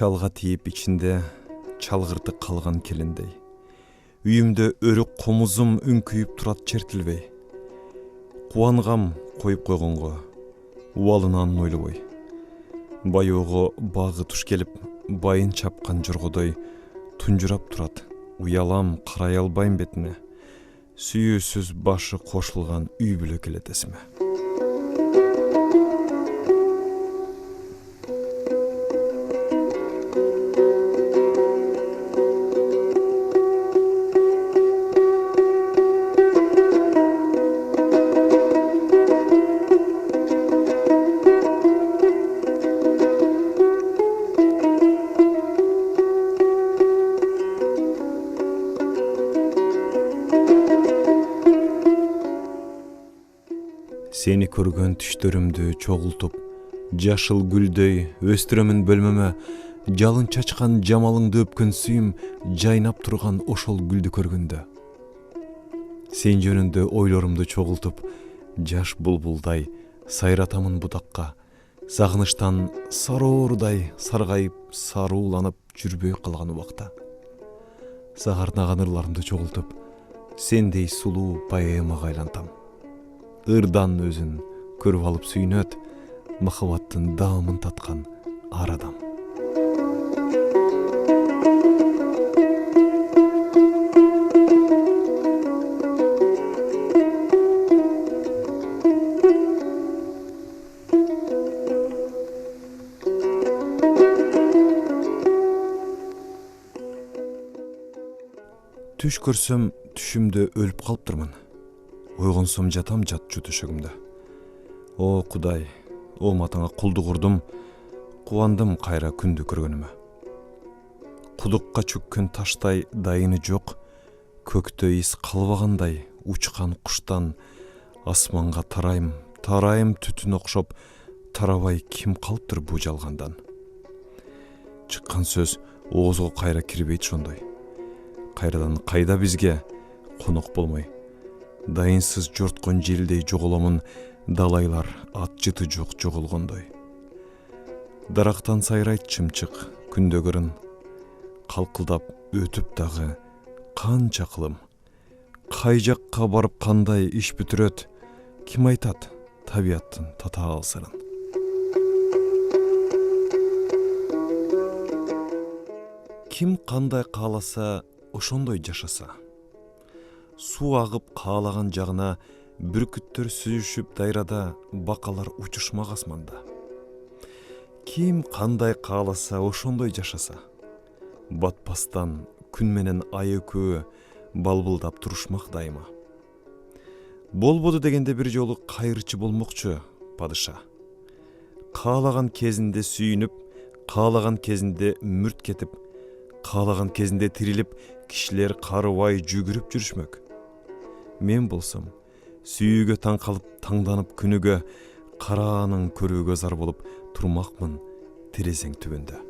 Чалга тиіп içinde çalgırtı қалған келіндей. Үйімде өрік қомызым үңкүйіп тұрат чертілбей. Қуанғам қойып қойғанға, уалынан ойлыбой. Байоғы бағы туш келіп, байын чапқан жұрғыдай тұнжырап тұрат. Уялам қарай албайым бетіне. Сүйесіз башы қошылған үй білі келетесіме. Seni көрген түштерімді чоғылтып, жашыл гүлдей өстіремін бөлмеме, жалын чачқан жамалыңды өпкін сүйім, жайнап тұрған ошол гүлді көргенде. Сен жөнінде ойларымды чоғылтып, жаш бұлбұлдай сайратамын бұдаққа, сағыныштан сарордай сарғайып, саруланып жүрбей қалған уақта. Сағарнаған ырларымды чоғылтып, сендей сұлу поэмаға айлантам. Ырдан өзін көріп алып сүйнөт, махаббаттың дамын татқан ар адам. Түш көрсем, түшімде өліп қалыптырмын. Ойғансам жатам жат төшегімде. О Құдай, о матаңа құлдық ұрдым, қуандым қайра күнді көргеніме. Құдыққа чөккен таштай дайыны жоқ, көкті ис қалбағандай учқан құштан асманға тарайым түтін оқшап, тарабай кім қалыптыр бұ жалғандан. Шыққан сөз оғызға қайра кірбейді шондай. Қайрадан қайда бізге қонақ болмай. Дайынсыз жортқан желдей жоғыламын, далайлар ат жыты жоқ жоғылғандай. Дарақтан сайрайт чымчық күндөгірін, қалқылдап өтіп дағы қанша қылым. Қай жаққа барып қандай іш бүтірет, кім айтат табиаттың татал сырын. Кім қандай қаласа, ошондой жашаса. Су ағып қалаған жағына бүркіттер сүзішіп дайрада бақалар учушмақ асманда. Ким қандай қаласа ошондой жашаса. Батпастан күн менен айы көі балбылдап тұрушмақ дайыма. Болбоду дегенде бір жолы қайырчы болмақчы падыша. Қалаған кезінде сүйініп, қалаған кезінде мүрт кетіп, қалаған кезінде тирилип, кишилер карыбай жүгүрүп жүрүшмөк. Мен болсам, сүйүүгө таң қалып, таңданып күнүгө, караанын көрүүгө зар болуп турмакмын терезең түбүндө.